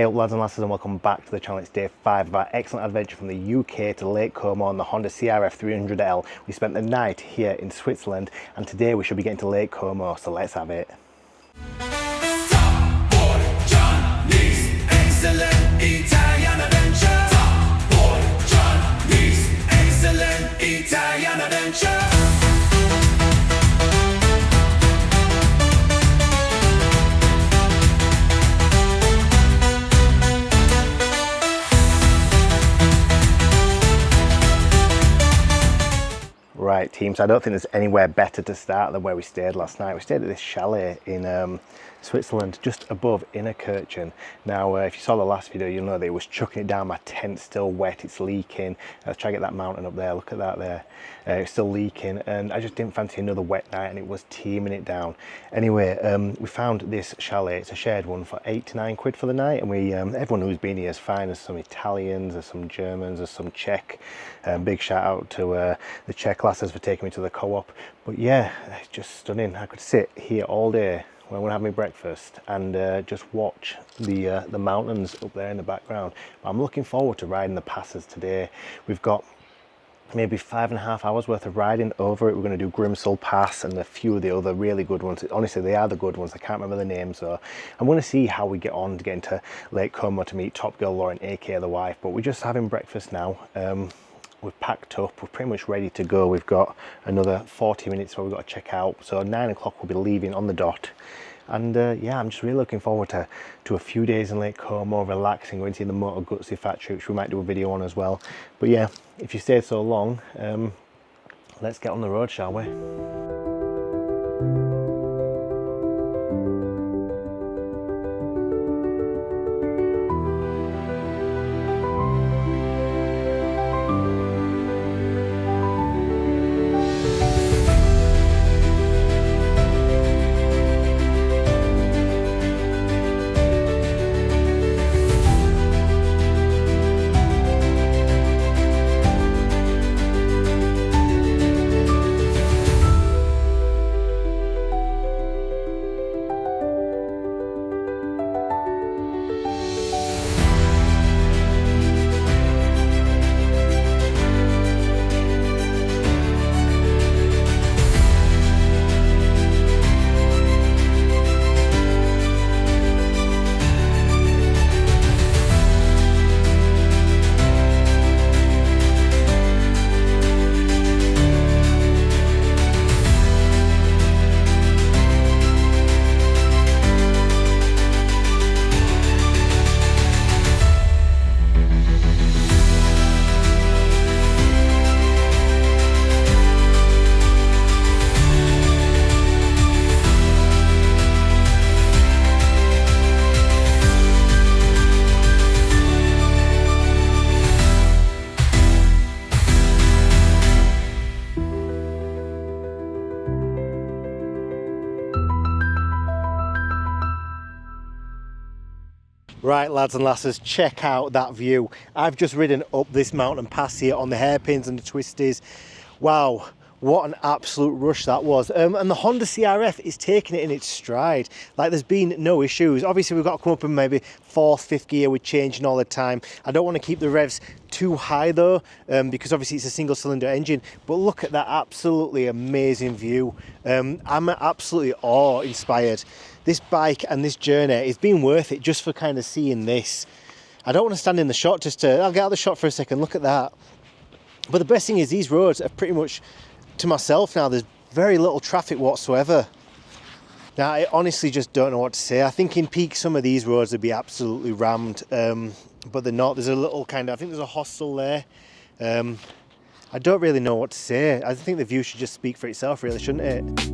Hey up lads and lasses, and welcome back to the channel. It's day 5 of our excellent adventure from the UK to Lake Como on the Honda CRF300L. We spent the night here in Switzerland and today we should be getting to Lake Como, so let's have it. Top boy Johnny's excellent Italian adventure. Top boy Johnny's excellent Italian adventure. Right team, so I don't think there's anywhere better to start than where we stayed last night. We stayed at this chalet in Switzerland, just above Innerkirchen. Now if you saw the last video, you'll know that it was chucking it down. My tent's still wet, it's leaking. Let's try to get that mountain up there, look at that there. It's still leaking and I just didn't fancy another wet night and it was teaming it down. Anyway, we found this chalet. It's a shared one for 8 to 9 quid for the night, and we everyone who's been here is fine. There's some Italians, there's some Germans, there's some Czech. Big shout out to the Czech lasses for taking me to the co-op. But yeah, it's just stunning. I could sit here all day when I'm gonna have my breakfast and just watch the mountains up there in the background. But I'm looking forward to riding the passes today. We've got maybe 5.5 hours worth of riding over it. We're going to do Grimsel Pass and a few of the other really good ones. Honestly, they are the good ones. I can't remember the names, so I'm going to see how we get on to get into Lake Como to meet Top Girl Lauren, aka the wife. But we're just having breakfast now. We've packed up, we're pretty much ready to go. We've got another 40 minutes where we've got to check out, so 9 o'clock we'll be leaving on the dot. And yeah, I'm just really looking forward to a few days in Lake Como, relaxing, going to see the Motor Guzzi factory, which we might do a video on as well. But yeah, if you stayed so long, let's get on the road, shall we? Right lads and lasses, check out that view. I've just ridden up this mountain pass here on the hairpins and the twisties. Wow, what an absolute rush that was. And the Honda CRF is taking it in its stride. Like, there's been no issues. Obviously we've got to come up in maybe 4th, 5th gear, we're changing all the time. I don't want to keep the revs too high though, because obviously it's a single cylinder engine. But look at that absolutely amazing view. I'm absolutely awe-inspired. This bike and this journey, it's been worth it just for kind of seeing this. I don't want to stand in the shot, I'll get out of the shot for a second, look at that. But the best thing is these roads are pretty much to myself now. There's very little traffic whatsoever. Now I honestly just don't know what to say. I think in peak some of these roads would be absolutely rammed, but they're not. There's a little kind of, I think there's a hostel there. I don't really know what to say. I think the view should just speak for itself really, shouldn't it?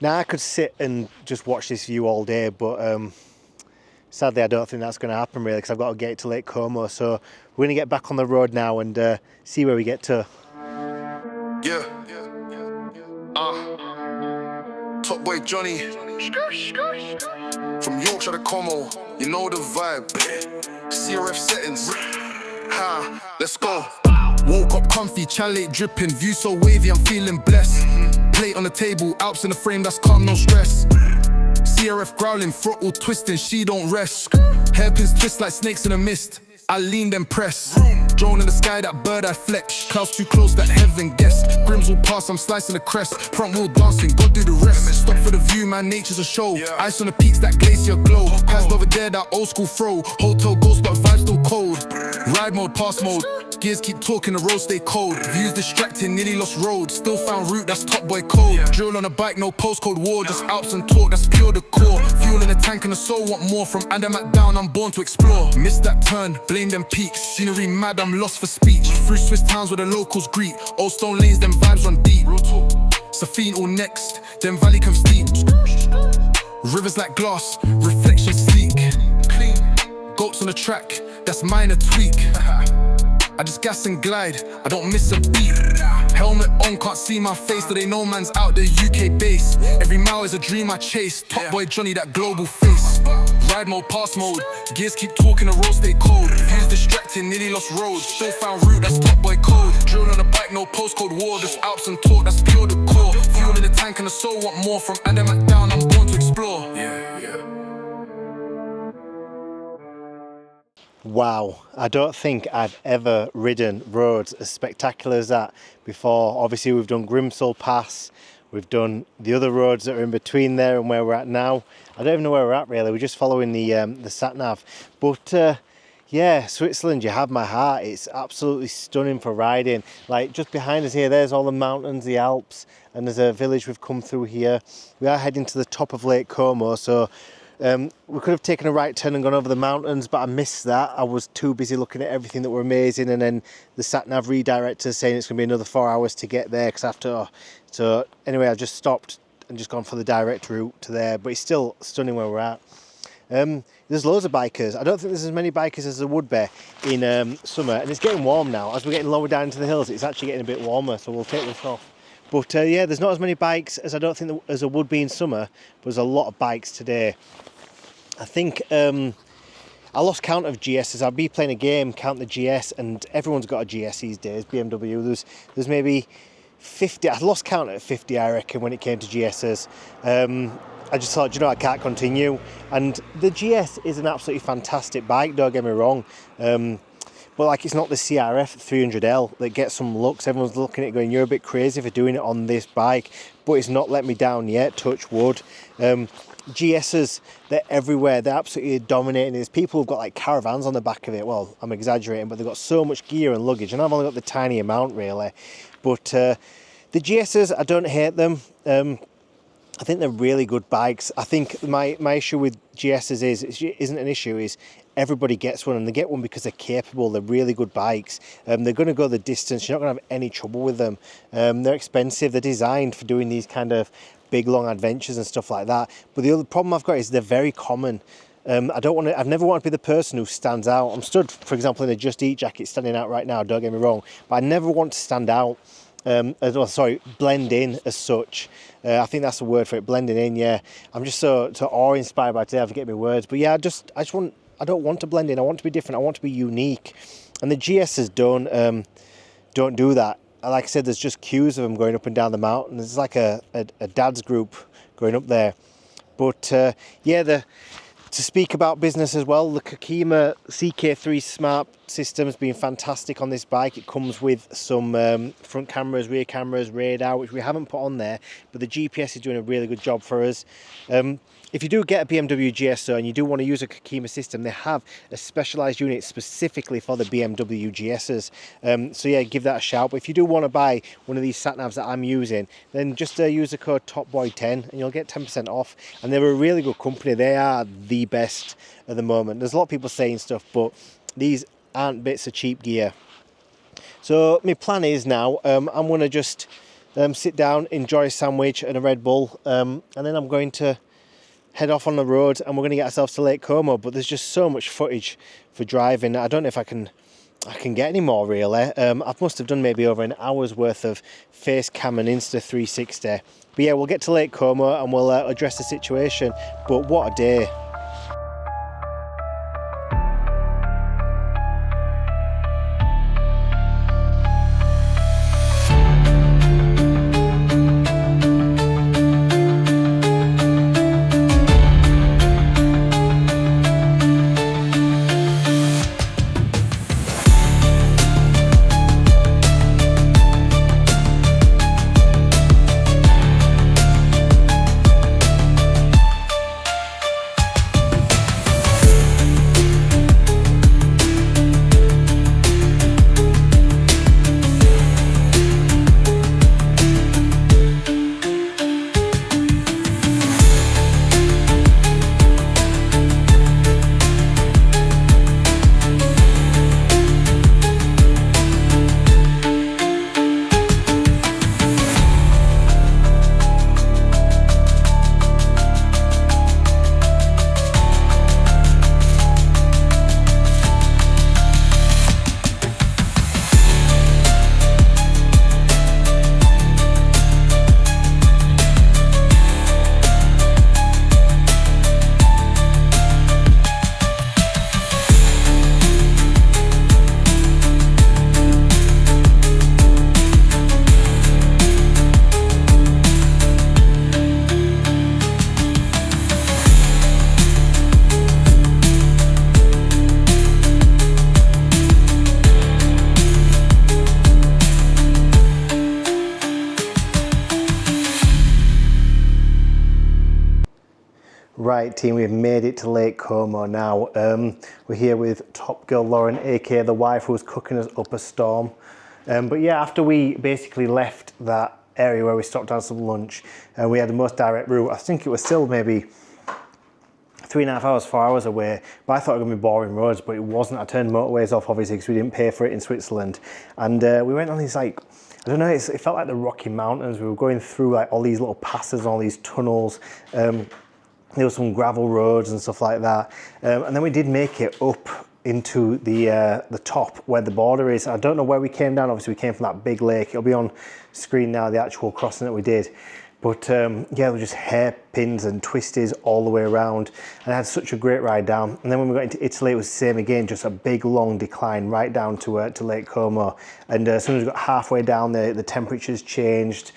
Now I could sit and just watch this view all day, but sadly I don't think that's going to happen really, because I've got to get to Lake Como. So we're going to get back on the road now and see where we get to. Yeah. Top boy Johnny. From Yorkshire to Como. You know the vibe. CRF settings. Ha, let's go. Woke up comfy, chalet dripping, view so wavy, I'm feeling blessed. Plate on the table, Alps in the frame, that's calm, no stress. CRF growling, throttle twisting, she don't rest. Hairpins twist like snakes in a mist, I lean then press. Drone in the sky, that bird I flex. Clouds too close, that heaven guessed. Grimsel Pass, I'm slicing the crest. Front wheel dancing, go do the rest. Stop for the view, man, nature's a show. Ice on the peaks, that glacier glow. Passed over there, that old school throw. Hotel ghost, but vibes still cold. Ride mode, pass mode. Gears keep talking, the road stay cold. Views distracting, nearly lost road. Still found route, that's top boy code. Drill on a bike, no postcode war. Just Alps and talk, that's pure the core. Fuel in the tank and the soul want more. From Adam at down, I'm born to explore. Missed that turn, blame them peaks. Scenery mad, I'm lost for speech. Through Swiss towns where the locals greet. Old stone lanes, them vibes run deep. Safine all next, then valley comes steep. Rivers like glass, reflection sleek. Clean, goats on the track, that's minor tweak. I just gas and glide, I don't miss a beat. Helmet on, can't see my face, though they know man's out the UK base. Every mile is a dream I chase. Top boy Johnny, that global face. Ride mode, pass mode. Gears keep talking, the road stay cold. Views distracting, nearly lost road. Still found route, that's top boy code. Drill on a bike, no postcode war. Just Alps and talk, that's pure the core. Fuel in the tank and the soul want more. From Adam at down, I'm born to explore. Wow, I don't think I've ever ridden roads as spectacular as that before. Obviously we've done Grimsel Pass, we've done the other roads that are in between there and where we're at now. I don't even know where we're at really, we're just following the sat-nav. But yeah, Switzerland, you have my heart. It's absolutely stunning for riding. Like just behind us here, there's all the mountains, the Alps, and there's a village we've come through here. We are heading to the top of Lake Como, so we could have taken a right turn and gone over the mountains, but I missed that. I was too busy looking at everything that were amazing, and then the sat-nav redirector saying it's going to be another 4 hours to get there because I have to. So anyway, I just stopped and just gone for the direct route to there, but it's still stunning where we're at. There's loads of bikers. I don't think there's as many bikers as there would be in summer, and it's getting warm now. As we're getting lower down into the hills, it's actually getting a bit warmer, so we'll take this off. But yeah, there's not as many bikes as I don't think as there would be in summer, but there's a lot of bikes today. I think I lost count of GSs. I'll be playing a game, count the GS, and everyone's got a GS these days, BMW. There's maybe 50, I lost count at 50 I reckon when it came to GSs. I just thought, you know, I can't continue. And the GS is an absolutely fantastic bike, don't get me wrong. But like, it's not the CRF300L that gets some looks. Everyone's looking at it going, you're a bit crazy for doing it on this bike, but it's not let me down yet, touch wood. GSs, they're everywhere, they're absolutely dominating. There's people who've got like caravans on the back of it. Well, I'm exaggerating, but they've got so much gear and luggage, and I've only got the tiny amount really. But the GSs, I don't hate them. I think they're really good bikes. I think my issue with GSs isn't an issue, is everybody gets one, and they get one because they're capable. They're really good bikes. They're going to go the distance. You're not going to have any trouble with them. They're expensive. They're designed for doing these kind of big long adventures and stuff like that. But the other problem I've got is they're very common. I've never wanted to be the person who stands out. I'm stood, for example, in a Just Eat jacket standing out right now, don't get me wrong, but I never want to stand out. Blend in as such. I think that's the word for it, blending in. Yeah, I'm just so awe-inspired by today. I forget my words, but yeah, I don't want to blend in. I want to be different. I want to be unique, and the GSs don't do that. Like I said, there's just queues of them going up and down the mountain. There's like a dad's group going up there. But yeah, to speak about business as well, the Kakima CK3 Smart system has been fantastic on this bike. It comes with some front cameras, rear cameras, radar, which we haven't put on there, but the GPS is doing a really good job for us. If you do get a BMW GS and you do want to use a Kakima system, they have a specialised unit specifically for the BMW GSs. So yeah, give that a shout. But if you do want to buy one of these sat-navs that I'm using, then just use the code TOPBOY10 and you'll get 10% off. And they're a really good company. They are the best at the moment. There's a lot of people saying stuff, but these aren't bits of cheap gear. So my plan is now, I'm going to just sit down, enjoy a sandwich and a Red Bull, and then I'm going to head off on the road and we're going to get ourselves to Lake Como. But there's just so much footage for driving. I don't know if I can get any more really. I must have done maybe over an hour's worth of face cam and Insta 360. But yeah, we'll get to Lake Como and we'll address the situation. But what a day. Right team, we've made it to Lake Como now. We're here with Top Girl Lauren, aka the wife who was cooking us up a storm. But yeah, after we basically left that area where we stopped to have some lunch, we had the most direct route. I think it was still maybe 3.5 hours, 4 hours away, but I thought it was going to be boring roads, but it wasn't. I turned motorways off obviously because we didn't pay for it in Switzerland. And we went on these like, I don't know, it felt like the Rocky Mountains. We were going through like all these little passes and all these tunnels. There were some gravel roads and stuff like that. And then we did make it up into the top where the border is. I don't know where we came down. Obviously we came from that big lake. It'll be on screen now, the actual crossing that we did. But yeah, there were just hairpins and twisties all the way around. And I had such a great ride down. And then when we got into Italy, it was the same again, just a big long decline right down to Lake Como. And as soon as we got halfway down there, the temperatures changed.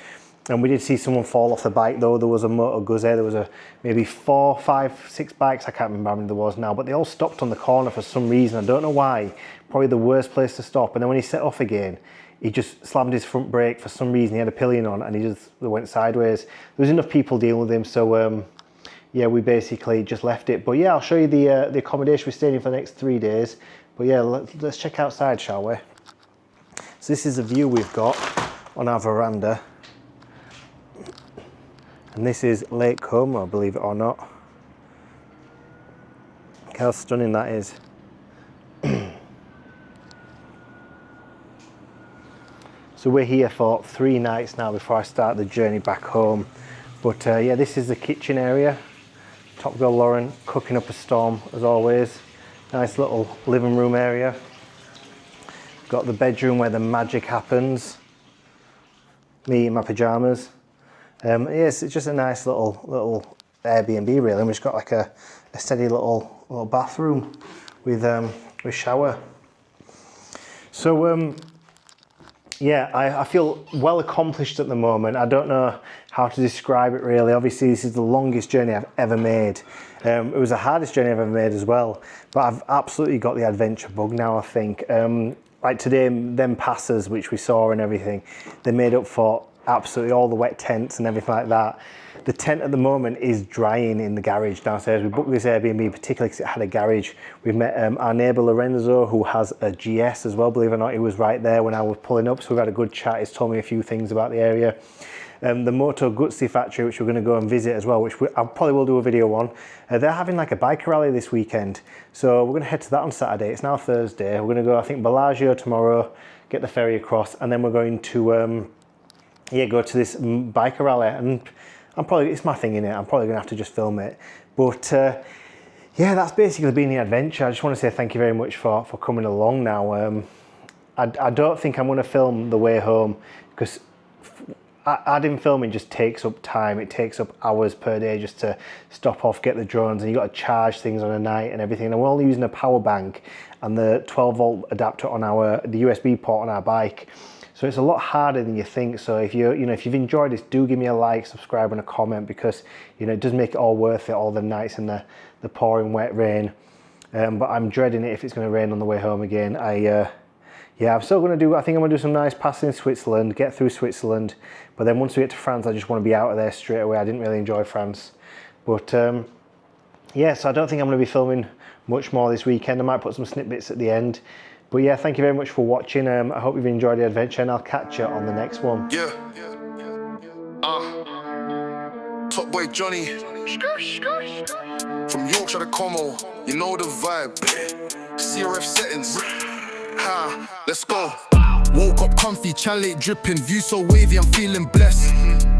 And we did see someone fall off the bike though. There was a Moto Guzzi, there was maybe 4, 5, 6 bikes, I can't remember how many there was now, but they all stopped on the corner for some reason, I don't know why. Probably the worst place to stop. And then when he set off again, he just slammed his front brake for some reason. He had a pillion on and he just went sideways. There was enough people dealing with him, so yeah, we basically just left it. But yeah, I'll show you the accommodation we're staying in for the next 3 days. But yeah, let's check outside, shall we? So this is the view we've got on our veranda. And this is Lake Como, believe it or not. Look how stunning that is. So we're here for 3 nights now before I start the journey back home. But yeah, this is the kitchen area. Top Girl Lauren cooking up a storm as always. Nice little living room area. Got the bedroom where the magic happens. Me in my pajamas. Yes, it's just a nice little Airbnb really. And we've just got like a steady little bathroom with shower. So yeah, I feel well accomplished at the moment. I don't know how to describe it really. Obviously this is the longest journey I've ever made. It was the hardest journey I've ever made as well, but I've absolutely got the adventure bug now, I think. Like today, them passes which we saw and everything, they made up for absolutely all the wet tents and everything like that. The tent at the moment is drying in the garage downstairs. We booked this Airbnb particularly because it had a garage. We've met our neighbour Lorenzo, who has a GS as well, believe it or not. He was right there when I was pulling up, so we've had a good chat. He's told me a few things about the area. The Moto Guzzi factory, which we're going to go and visit as well, which I probably will do a video on. They're having like a bike rally this weekend, so we're going to head to that on Saturday. It's now Thursday. We're going to go, I think, Bellagio tomorrow, get the ferry across, and then we're going to yeah, go to this biker rally, and it's my thing in it. I'm probably gonna have to just film it, but yeah, that's basically been the adventure. I just want to say thank you very much for coming along. Now, I don't think I'm gonna film the way home because adding filming just takes up time. It takes up hours per day just to stop off, get the drones, and you got to charge things on a night and everything. And we're only using a power bank and the 12-volt adapter on the USB port on our bike. So it's a lot harder than you think. So if if you've enjoyed this, do give me a like, subscribe, and a comment, because it does make it all worth it, all the nights in the pouring wet rain. But I'm dreading it if it's going to rain on the way home again. Yeah, I'm still going to I think I'm going to do some nice passing in Switzerland, get through Switzerland. But then once we get to France, I just want to be out of there straight away. I didn't really enjoy France. But yeah, so I don't think I'm going to be filming much more this weekend. I might put some snippets at the end. But yeah, thank you very much for watching. I hope you've enjoyed the adventure, and I'll catch you on the next one. Yeah. Top boy Johnny. From Yorkshire to Como, you know the vibe. CRF settings. Ha, let's go. Woke up comfy, chalet dripping, view so wavy, I'm feeling blessed.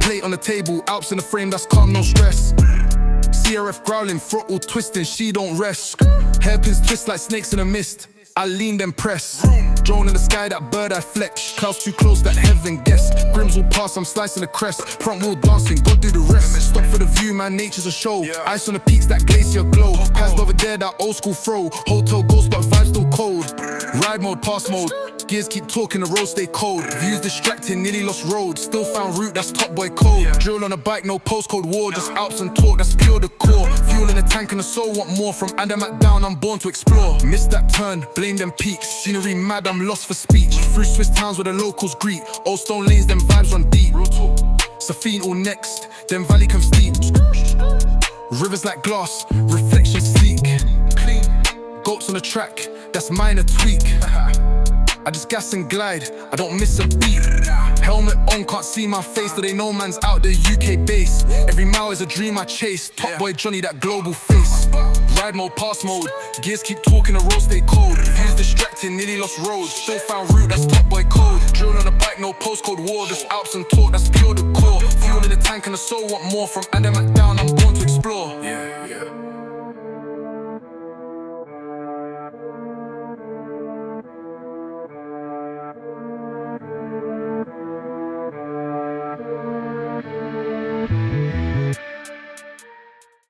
Plate on the table, Alps in the frame, that's calm, no stress. CRF growling, throttle twisting, she don't rest. Hairpins twist like snakes in a mist, I lean then press. Drone in the sky, that bird I flex. Clouds too close, that heaven guess. Grimsel Pass, I'm slicing the crest. Front wheel dancing, go do the rest. Stop for the view, man, nature's a show. Ice on the peaks, that glacier glow. Passed over there, that old school throw. Hotel ghost, but vibes still cold. Ride mode, pass mode. Gears keep talking, the road stay cold. Views distracting, nearly lost road. Still found route, that's top boy code. Drill on a bike, no postcode war. Just Alps and talk, that's pure the core. Fuel in the tank and the soul want more. From Andermatt down, I'm born to explore. Missed that turn, blame them peaks. Scenery mad, I'm lost for speech. Through Swiss towns where the locals greet. Old stone lanes, them vibes run deep. Safine all next, them valley come steep. Rivers like glass, reflection sleek. Clean, goats on the track, that's minor tweak. I just gas and glide, I don't miss a beat. Helmet on, can't see my face, though they know man's out the UK base. Every mile is a dream I chase. Top boy Johnny, that global face. Ride mode, pass mode. Gears keep talking, the road stay cold. Views distracting, nearly lost roads. Still found route, that's top boy code. Drill on a bike, no postcode war. Just Alps and talk, that's pure the core. Fuel in the tank and the soul want more. From Andermatt down, I'm born